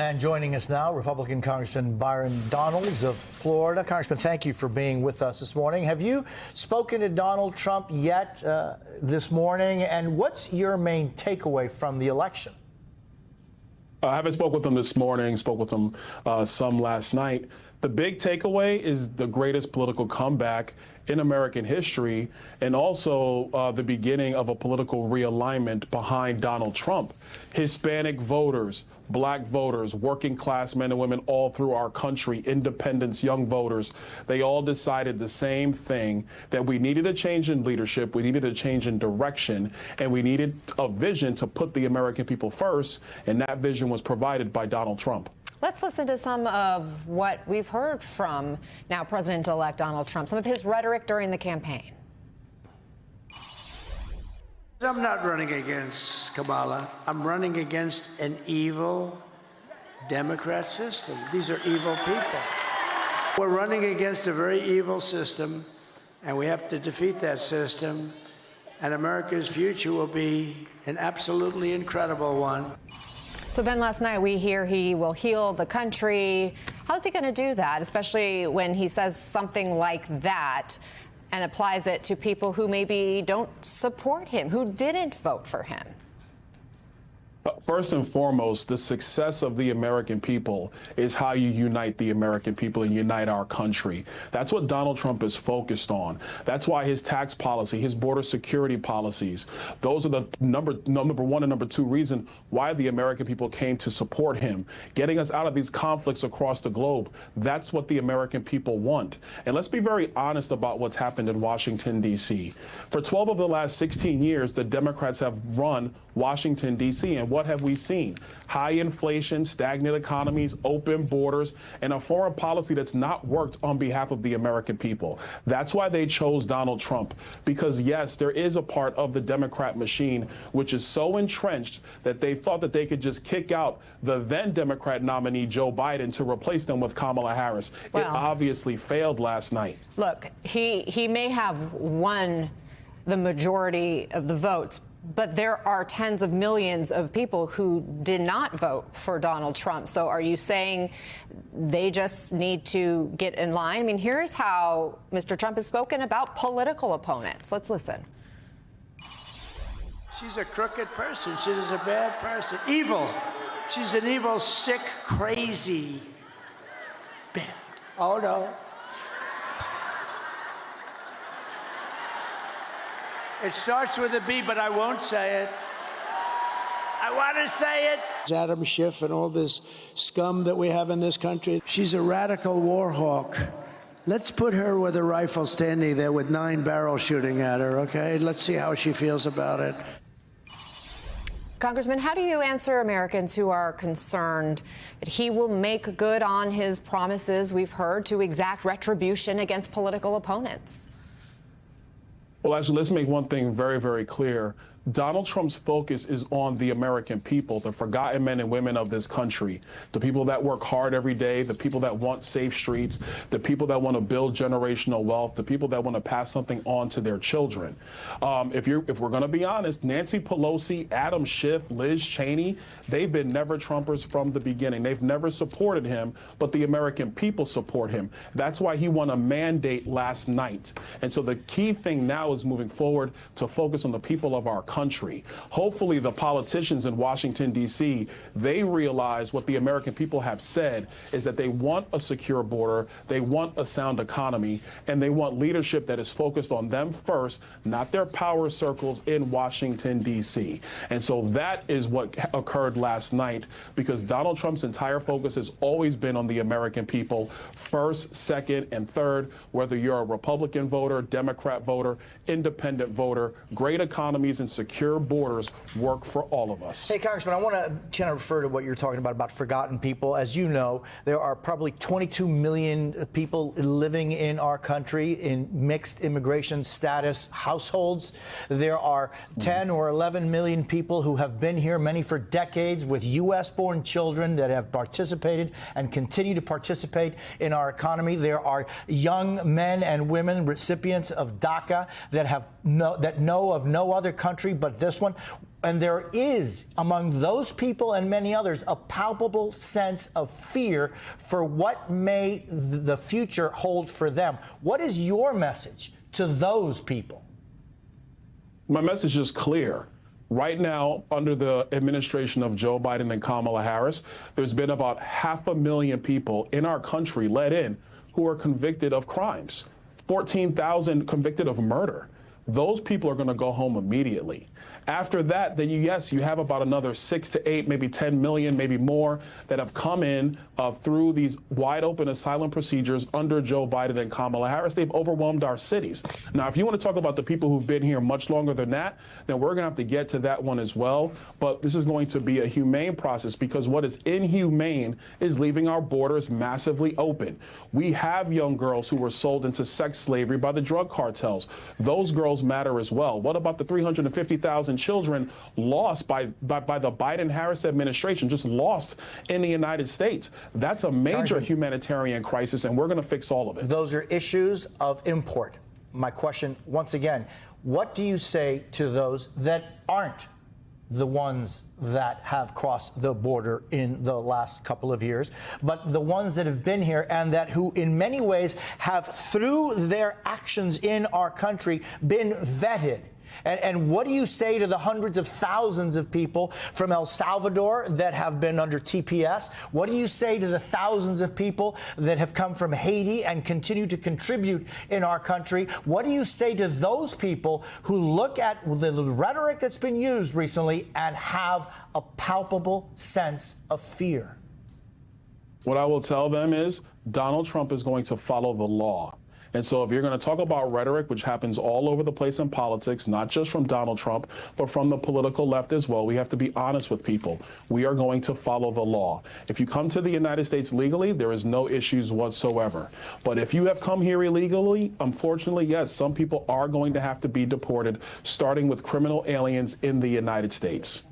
And joining us now, Republican Congressman Byron Donalds of Florida. Congressman, thank you for being with us this morning. Have you spoken to Donald Trump yet this morning? And what's your main takeaway from the election? I haven't spoke with him this morning, spoke with him some last night. The big takeaway is the greatest political comeback in American history, and also the beginning of a political realignment behind Donald Trump. Hispanic voters, black voters, working class men and women all through our country, independents, young voters, they all decided the same thing, that we needed a change in leadership, we needed a change in direction, and we needed a vision to put the American people first, and that vision was provided by Donald Trump. Let's listen to some of what we've heard from now President-elect Donald Trump, some of his rhetoric during the campaign. I'm not running against Kamala. I'm running against an evil Democrat system. These are evil people. We're running against a very evil system, and we have to defeat that system, and America's future will be an absolutely incredible one. So, Ben, last night we hear he will heal the country. How's he going to do that, especially when he says something like that and applies it to people who maybe don't support him, who didn't vote for him? First and foremost, the success of the American people is how you unite the American people and unite our country. That's what Donald Trump is focused on. That's why his tax policy, his border security policies, those are the number one and number two reason why the American people came to support him, getting us out of these conflicts across the globe. That's what the American people want. And let's be very honest about what's happened in Washington, D.C. For 12 of the last 16 years, the Democrats have run Washington, D.C., and what have we seen? High inflation, stagnant economies, open borders, and a foreign policy that's not worked on behalf of the American people. That's why they chose Donald Trump, because yes, there is a part of the Democrat machine which is so entrenched that they thought that they could just kick out the then Democrat nominee Joe Biden to replace them with Kamala Harris. Well, it obviously failed last night. Look, he may have won the majority of the votes, but there are tens of millions of people who did not vote for Donald Trump. So are you saying they just need to get in line? I mean, here's how Mr. Trump has spoken about political opponents. Let's listen. She's a crooked person. She's a bad person. Evil. She's an evil, sick, crazy bad. Oh, no. It starts with a B, but I won't say it. I want to say it. Adam Schiff and all this scum that we have in this country. She's a radical war hawk. Let's put her with a rifle standing there with 9 barrels shooting at her, okay? Let's see how she feels about it. Congressman, how do you answer Americans who are concerned that he will make good on his promises, we've heard, to exact retribution against political opponents? Well, actually, let's make one thing very, very clear. Donald Trump's focus is on the American people, the forgotten men and women of this country, the people that work hard every day, the people that want safe streets, the people that want to build generational wealth, the people that want to pass something on to their children. If we're going to be honest, Nancy Pelosi, Adam Schiff, Liz Cheney, they've been never Trumpers from the beginning. They've never supported him, but the American people support him. That's why he won a mandate last night. And so the key thing now is moving forward to focus on the people of our country. Hopefully the politicians in Washington, D.C., they realize what the American people have said is that they want a secure border, they want a sound economy, and they want leadership that is focused on them first, not their power circles in Washington, D.C. And so that is what occurred last night, because Donald Trump's entire focus has always been on the American people, first, second, and third, whether you're a Republican voter, Democrat voter, independent voter, great economies and secure borders work for all of us. Hey, Congressman, I want to kind of refer to what you're talking about forgotten people. As you know, there are probably 22 million people living in our country in mixed immigration status households. There are 10 or 11 million people who have been here, many for decades, with U.S.-born children that have participated and continue to participate in our economy. There are young men and women, recipients of DACA, that know of no other country but this one. And there is, among those people and many others, a palpable sense of fear for what may the future hold for them. What is your message to those people? My message is clear. Right now, under the administration of Joe Biden and Kamala Harris, there's been about 500,000 people in our country let in who are convicted of crimes, 14,000 convicted of murder. Those people are going to go home immediately. After that, then you have about another 6 to 8, maybe 10 million, maybe more that have come in through these wide open asylum procedures under Joe Biden and Kamala Harris. They've overwhelmed our cities. Now, if you want to talk about the people who've been here much longer than that, then we're going to have to get to that one as well. But this is going to be a humane process, because what is inhumane is leaving our borders massively open. We have young girls who were sold into sex slavery by the drug cartels. Those girls matter as well. What about the 350,000 children lost by the Biden-Harris administration, just lost in the United States? That's a major humanitarian crisis, and we're going to fix all of it. Those are issues of import. My question, once again, what do you say to those that aren't the ones that have crossed the border in the last couple of years, but the ones that have been here and that who in many ways have, through their actions in our country, been vetted? And what do you say to the hundreds of thousands of people from El Salvador that have been under TPS? What do you say to the thousands of people that have come from Haiti and continue to contribute in our country? What do you say to those people who look at the rhetoric that's been used recently and have a palpable sense of fear? What I will tell them is Donald Trump is going to follow the law. And so if you're going to talk about rhetoric, which happens all over the place in politics, not just from Donald Trump, but from the political left as well, we have to be honest with people. We are going to follow the law. If you come to the United States legally, there is no issues whatsoever. But if you have come here illegally, unfortunately, yes, some people are going to have to be deported, starting with criminal aliens in the United States.